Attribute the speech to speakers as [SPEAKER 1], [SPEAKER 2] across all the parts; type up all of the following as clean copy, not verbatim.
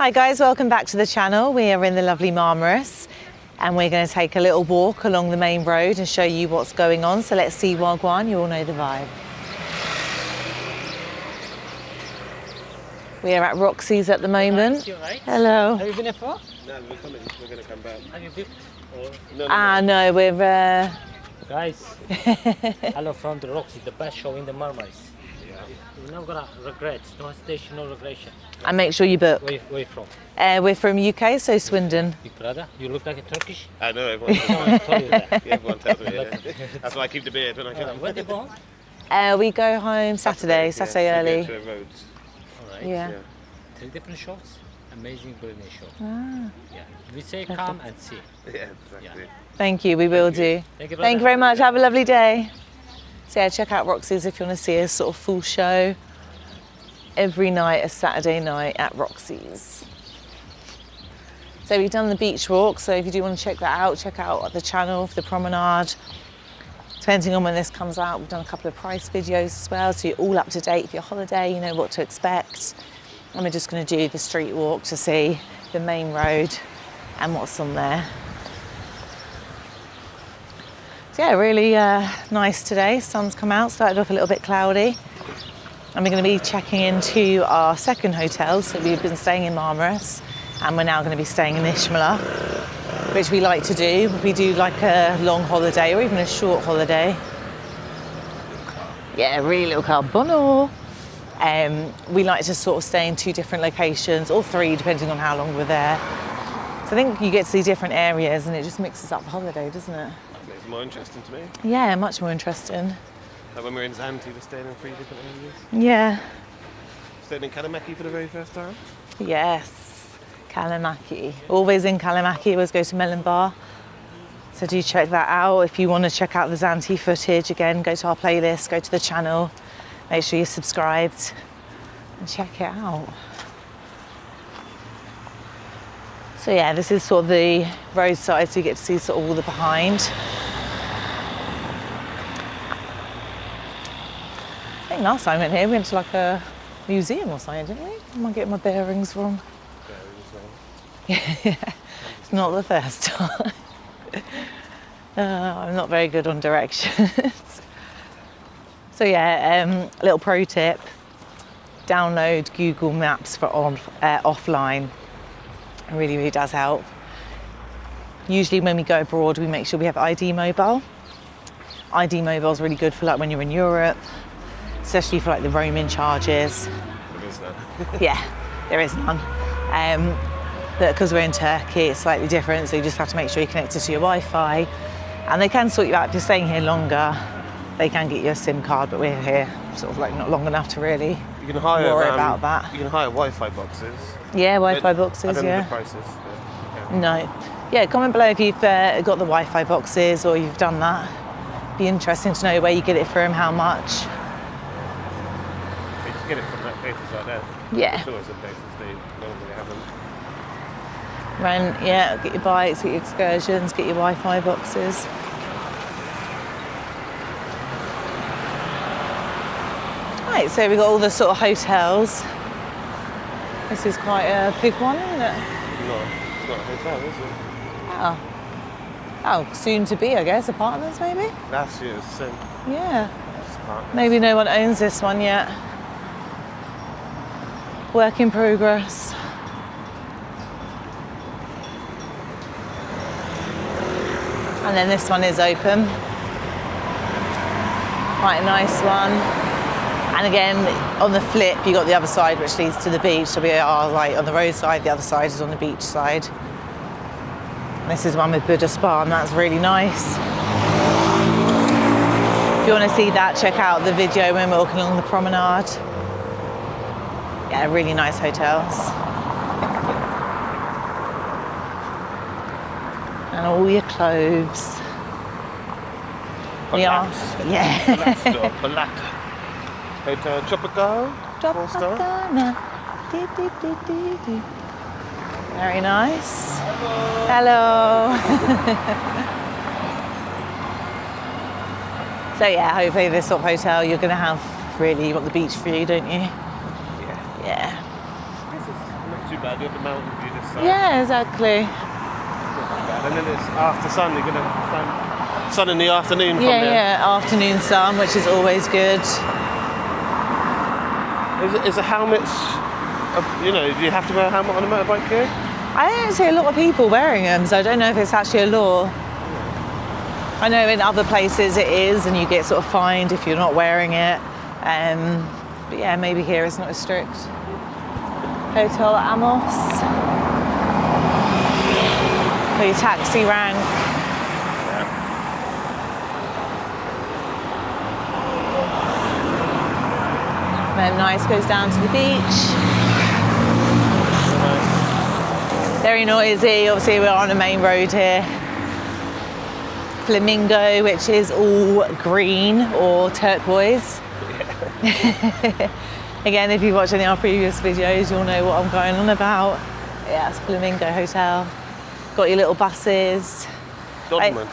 [SPEAKER 1] Hi guys, welcome back to the channel. We are in the lovely Marmaris and we're going to take a little walk along the main road and show you what's going on. So let's see Wagwan, you all know the vibe. We are at Roxy's at the moment.
[SPEAKER 2] Right.
[SPEAKER 1] Hello.
[SPEAKER 2] Have you been before?
[SPEAKER 3] No, we're coming. We're going to come back.
[SPEAKER 2] Have you booked? Or...
[SPEAKER 1] No, we're...
[SPEAKER 2] Guys, hello from the Roxy, the best show in the Marmaris. You're not gonna regret, no hesitation, no regression.
[SPEAKER 1] And make sure you book.
[SPEAKER 2] Where you from?
[SPEAKER 1] We're from UK, so Swindon.
[SPEAKER 2] Big brother, you look like a Turkish.
[SPEAKER 3] I know, everyone tells me.
[SPEAKER 2] Told you that.
[SPEAKER 3] Yeah, everyone tells me, yeah. That's why I keep the beard when I come.
[SPEAKER 2] Where do you go home?
[SPEAKER 1] We go home Saturday early.
[SPEAKER 3] We go to roads.
[SPEAKER 2] Alright.
[SPEAKER 1] Yeah.
[SPEAKER 2] 3 different shows. Amazing, brilliant show.
[SPEAKER 1] Ah.
[SPEAKER 2] Yeah. We say come and see.
[SPEAKER 3] Yeah, exactly.
[SPEAKER 2] Yeah.
[SPEAKER 1] Thank you, we will do.
[SPEAKER 2] Thank you, brother.
[SPEAKER 1] Thank you very much, have a lovely day. So yeah, check out Roxy's if you want to see a sort of full show. Every night, a Saturday night at Roxy's. So we've done the beach walk, so if you do want to check that out, check out the channel for the promenade. Depending on when this comes out, we've done a couple of price videos as well, so you're all up to date for your holiday, you know what to expect. And we're just going to do the street walk to see the main road and what's on there. So yeah, really nice today. Sun's come out, started off a little bit cloudy. And we're going to be checking into our second hotel. So we've been staying in Marmaris and we're now going to be staying in Ishmael, which we like to do if we do like a long holiday or even a short holiday. Yeah, really little car. Bono. We like to sort of stay in 2 different locations, or 3 depending on how long we're there. So I think you get to see different areas and it just mixes up the holiday, doesn't it?
[SPEAKER 3] It's more interesting to me.
[SPEAKER 1] Yeah, much more interesting.
[SPEAKER 3] Like when we were in Zante, we're staying in 3 different areas.
[SPEAKER 1] Yeah.
[SPEAKER 3] Staying in Kalamaki for the very first time.
[SPEAKER 1] Yes, Kalamaki. Always in Kalamaki, always go to Melon Bar. So do check that out. If you want to check out the Zante footage, again, go to our playlist, go to the channel. Make sure you're subscribed and check it out. So yeah, this is sort of the roadside, so you get to see sort of all the behind. I think last time we went here, we went to like a museum or something, didn't we? Am I getting my bearings wrong? Yeah, it's not the first time. I'm not very good on directions. So yeah, little pro tip, download Google Maps for offline. It really, really does help. Usually when we go abroad, we make sure we have ID Mobile. ID Mobile is really good for like when you're in Europe, especially for like the roaming charges.
[SPEAKER 3] There is none.
[SPEAKER 1] Yeah, there is none. But because we're in Turkey, it's slightly different, so you just have to make sure you're connected to your Wi-Fi. And they can sort you out if you're staying here longer. They can get you a SIM card, but we're here sort of like not long enough to really worry about that.
[SPEAKER 3] You can hire Wi-Fi boxes.
[SPEAKER 1] Yeah, Wi-Fi boxes,
[SPEAKER 3] I don't know
[SPEAKER 1] yeah.
[SPEAKER 3] the prices. But, yeah.
[SPEAKER 1] No. Yeah, comment below if you've got the Wi-Fi boxes or you've done that. Be interesting to know where you get it from, how much.
[SPEAKER 3] You just get it from that places like that.
[SPEAKER 1] Yeah.
[SPEAKER 3] There's always the places they normally have them.
[SPEAKER 1] Rent, yeah, get your bikes, get your excursions, get your Wi-Fi boxes. Right, so we've got all the sort of hotels. This is quite a big one, isn't it?
[SPEAKER 3] No, it's not a hotel, is it?
[SPEAKER 1] Oh. Oh, soon to be, I guess, apartments maybe?
[SPEAKER 3] Last year it was the same.
[SPEAKER 1] Yeah.
[SPEAKER 3] Apartments.
[SPEAKER 1] Maybe no one owns this one yet. Work in progress. And then this one is open. Quite a nice one. And again, on the flip, you got the other side, which leads to the beach. So we are like on the road side, the other side is on the beach side. And this is one with Buddha Spa, and that's really nice. If you want to see that, check out the video when we're walking along the promenade. Yeah, really nice hotels. And all your clothes. We are, yeah.
[SPEAKER 3] Palaka. Hotel Tropical. 4-star.
[SPEAKER 1] Very nice. Hello. So yeah, hopefully this sort of hotel you're going to have really, you want the beach view, don't you?
[SPEAKER 3] Yeah.
[SPEAKER 1] Yeah.
[SPEAKER 3] This is not too bad. You got the mountain view this side.
[SPEAKER 1] Yeah, exactly.
[SPEAKER 3] And then it's after sun. You're gonna sun in the afternoon from there.
[SPEAKER 1] Yeah, afternoon sun, which is always good.
[SPEAKER 3] Is a helmet? You know, do you have to wear a helmet on a motorbike here?
[SPEAKER 1] I don't see a lot of people wearing them, so I don't know if it's actually a law. I know in other places it is, and you get sort of fined if you're not wearing it. But yeah, maybe here it's not as strict. Hotel Amos. For your taxi rank. Very nice, goes down to the beach. Very noisy, obviously we're on a main road here. Flamingo, which is all green or turquoise. Again, if you've watched any of our previous videos, you'll know what I'm going on about. Yeah, it's Flamingo Hotel. Got your little buses.
[SPEAKER 3] Dolmus?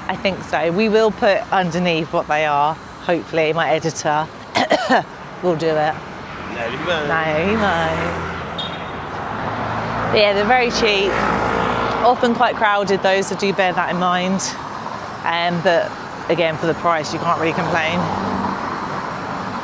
[SPEAKER 1] I think so. We will put underneath what they are. Hopefully, my editor will do it.
[SPEAKER 3] No, you won't.
[SPEAKER 1] No. But yeah, they're very cheap. Often quite crowded though, so do bear that in mind. But again, for the price, you can't really complain.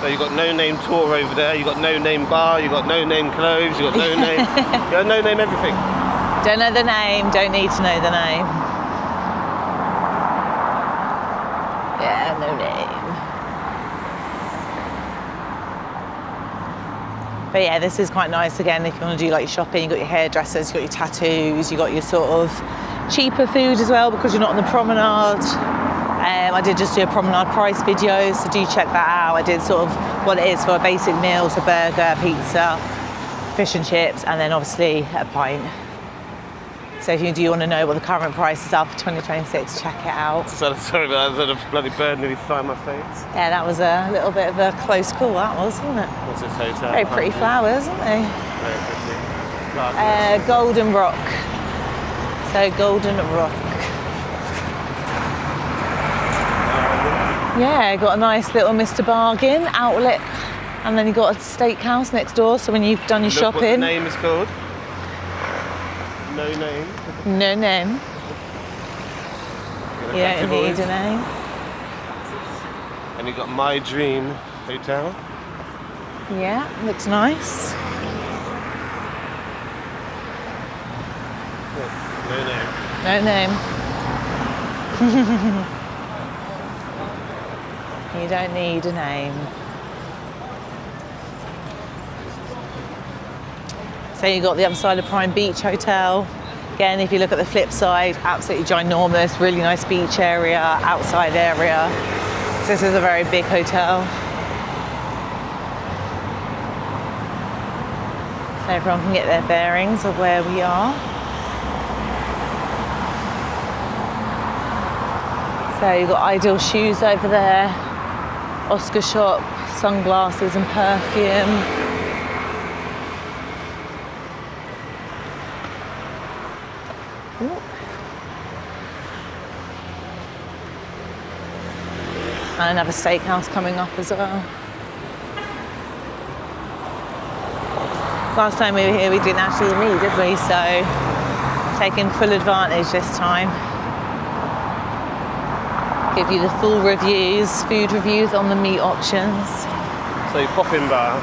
[SPEAKER 3] So you've got no name tour over there, you've got no name bar, you've got no name clothes, you've got no name, you got no name everything.
[SPEAKER 1] Don't know the name, don't need to know the name. Yeah, no name. But yeah, this is quite nice again if you want to do like your shopping. You've got your hairdressers, you've got your tattoos, you've got your sort of cheaper food as well because you're not on the promenade. I did just do a promenade price video, so do check that out. I did sort of what it is for a basic meal, so burger, pizza, fish and chips, and then obviously a pint. So if you do want to know what the current prices are for 2026, check it out.
[SPEAKER 3] Sorry about that, a bloody bird nearly flew in my face.
[SPEAKER 1] Yeah, that was a little bit of a close call, that was, wasn't it?
[SPEAKER 3] What's this hotel?
[SPEAKER 1] Very pretty flowers, aren't they?
[SPEAKER 3] Very pretty.
[SPEAKER 1] Golden Rock. So Golden Rock. Yeah, got a nice little Mr. Bargain outlet, and then you've got a steakhouse next door, so when you've done your
[SPEAKER 3] Look
[SPEAKER 1] shopping.
[SPEAKER 3] what the name is called. No name.
[SPEAKER 1] No name. You don't need a name.
[SPEAKER 3] And you've got My Dream Hotel.
[SPEAKER 1] Yeah, looks nice.
[SPEAKER 3] No name.
[SPEAKER 1] No name. You don't need a name. So you got the other side of Prime Beach Hotel. Again, if you look at the flip side, absolutely ginormous, really nice beach area, outside area. So this is a very big hotel. So everyone can get their bearings of where we are. So you've got Ideal Shoes over there, Oscar shop, sunglasses and perfume. Ooh. And another steakhouse coming up as well. Last time we were here, we didn't actually meet, did we? So, taking full advantage this time. Give you the full reviews, food reviews on the meat options.
[SPEAKER 3] So you pop in bar.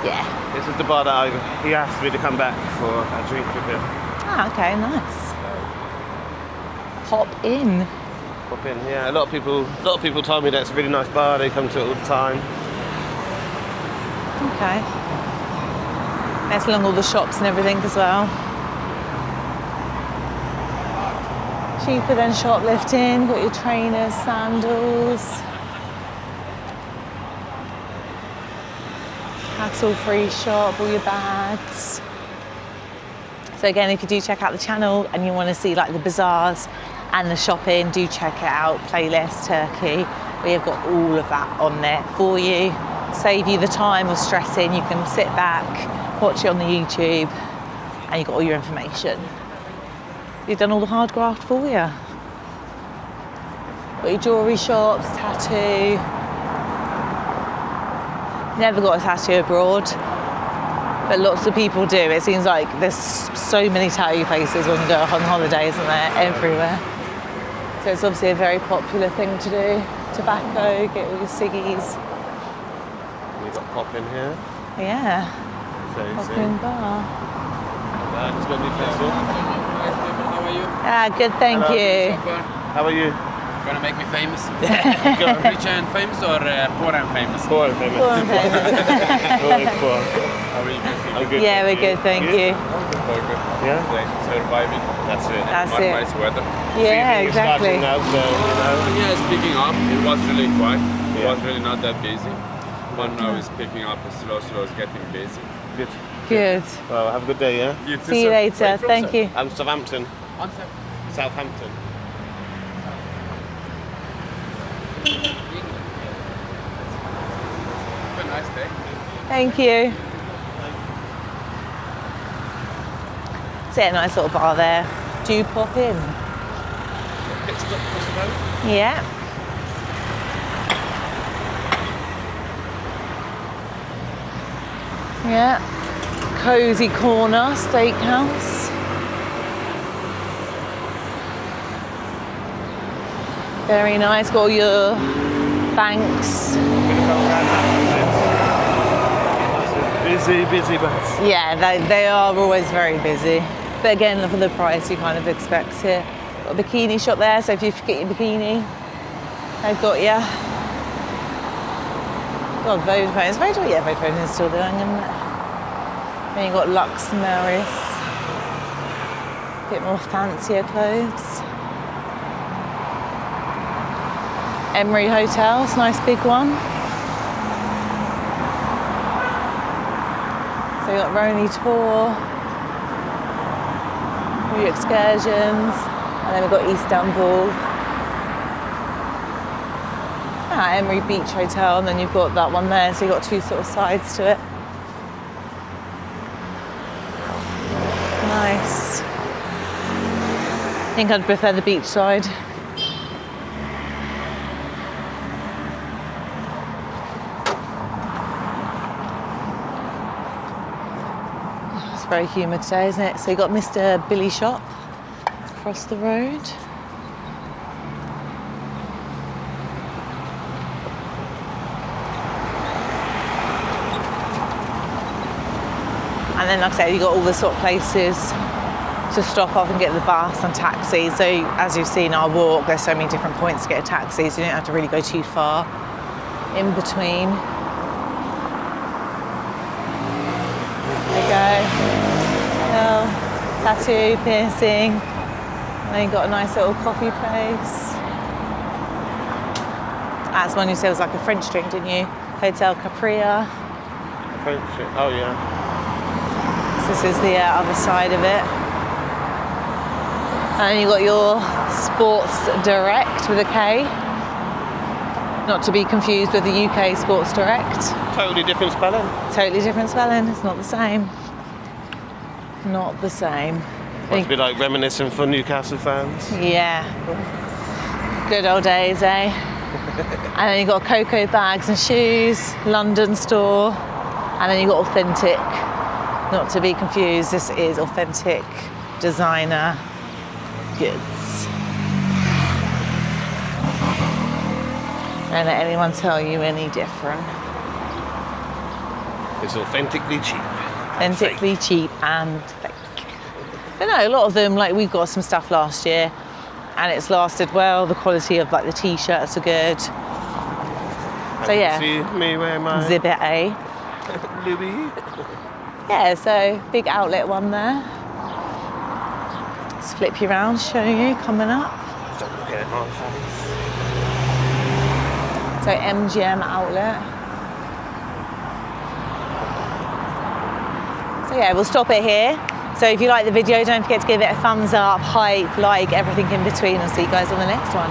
[SPEAKER 1] Yeah.
[SPEAKER 3] This is the bar that he asked me to come back for a drink with him.
[SPEAKER 1] Ah, okay, nice. Pop in.
[SPEAKER 3] Pop in, yeah. A lot of people told me that it's a really nice bar. They come to it all the time.
[SPEAKER 1] Okay. That's along all the shops and everything as well. Cheaper than shoplifting. Got your trainers, sandals. Hassle-free shop, all your bags. So again, if you do check out the channel and you want to see like the bazaars and the shopping, do check it out. Playlist Turkey. We have got all of that on there for you. Save you the time of stressing. You can sit back, watch it on the YouTube, and you've got all your information. We've done all the hard graft for you. Got your jewellery shops, tattoo. Never got a tattoo abroad. but lots of people do. It seems like there's so many tattoo places when you go on holiday, isn't there? Everywhere. So it's obviously a very popular thing to do. Tobacco, get all your ciggies.
[SPEAKER 3] You've got pop in here.
[SPEAKER 1] Yeah,
[SPEAKER 3] So,
[SPEAKER 1] pop in bar.
[SPEAKER 3] It's got new place here.
[SPEAKER 4] How are you?
[SPEAKER 1] Ah, good, thank
[SPEAKER 3] Hello.
[SPEAKER 1] you.
[SPEAKER 3] How are you?
[SPEAKER 4] Gonna make me famous? Rich and famous or poor and famous?
[SPEAKER 3] Poor and famous.
[SPEAKER 1] Poor and famous.
[SPEAKER 3] Always poor.
[SPEAKER 4] How are you guys?
[SPEAKER 3] I'm good.
[SPEAKER 1] Yeah,
[SPEAKER 3] thank
[SPEAKER 1] we're good, thank you.
[SPEAKER 4] Very good.
[SPEAKER 3] Yeah?
[SPEAKER 4] Like surviving.
[SPEAKER 3] That's it.
[SPEAKER 1] That's it.
[SPEAKER 4] Marmaris weather.
[SPEAKER 1] Yeah,
[SPEAKER 3] Season is starting
[SPEAKER 1] exactly.
[SPEAKER 3] now, so, you know.
[SPEAKER 4] Yeah, it's picking up. It was really quiet. It
[SPEAKER 3] Yeah.
[SPEAKER 4] was really not that busy. But now it's picking up. It's slow, it's getting busy.
[SPEAKER 3] Good.
[SPEAKER 1] Good.
[SPEAKER 3] Well, have a good day, yeah?
[SPEAKER 4] You too,
[SPEAKER 1] See you
[SPEAKER 4] sir. Where
[SPEAKER 1] later.
[SPEAKER 4] from,
[SPEAKER 1] Thank
[SPEAKER 4] sir?
[SPEAKER 1] you.
[SPEAKER 3] I'm Southampton.
[SPEAKER 4] Answer.
[SPEAKER 3] Southampton.
[SPEAKER 4] Have a nice day.
[SPEAKER 1] Thank you. See a nice little bar there. Do pop in.
[SPEAKER 3] Pit stop across the road.
[SPEAKER 1] Yeah. Yeah. Cozy Corner Steakhouse. Very nice. Got all your banks.
[SPEAKER 3] Busy, but
[SPEAKER 1] Yeah, they are always very busy. But again, for the price, you kind of expect it. Got a bikini shop there, so if you forget your bikini, they've got you. God, Vodafone. Is Vodafone? Yeah, Vodafone is still doing, isn't it? Then you've got Marmaris. Bit more fancier clothes. Emery Hotel, it's a nice big one. So you've got Roni Tour, all your excursions, and then we've got Istanbul. Emery Beach Hotel, and then you've got that one there, so you've got two sort of sides to it. Nice. I think I'd prefer the beach side. It's very humid today, isn't it? So you've got Mr. Billy Shop across the road. And then, like I said, you've got all the sort of places to stop off and get the bus and taxi. So as you've seen our walk, there's so many different points to get a taxi, so you don't have to really go too far in between. There you go. Little tattoo, piercing. And then you've got a nice little coffee place. That's one you said was like a French drink, didn't you? Hotel Capria.
[SPEAKER 3] French. Oh, yeah.
[SPEAKER 1] This is the other side of it. And you've got your Sports Direct with a K. Not to be confused with the UK Sports Direct.
[SPEAKER 3] Totally different spelling.
[SPEAKER 1] Totally different spelling, it's not the same. Not the same.
[SPEAKER 3] Must be like reminiscent for Newcastle fans.
[SPEAKER 1] Yeah. Good old days, eh? And then you've got Cocoa Bags and Shoes, London store. And then you've got Authentic. Not to be confused, this is authentic designer goods. Don't let anyone tell you any different.
[SPEAKER 3] It's authentically cheap.
[SPEAKER 1] Authentically cheap and fake. But no, a lot of them, like we've got some stuff last year and it's lasted well. The quality of like the t-shirts are good. So yeah,
[SPEAKER 3] See me wearing my
[SPEAKER 1] Exhibit A.
[SPEAKER 3] Louis.
[SPEAKER 1] Yeah, so big outlet one there. Let's flip you around, show you coming up.
[SPEAKER 3] Don't look at my face.
[SPEAKER 1] So MGM outlet. So yeah, we'll stop it here. So if you like the video, don't forget to give it a thumbs up, hype, like, everything in between. I'll see you guys on the next one.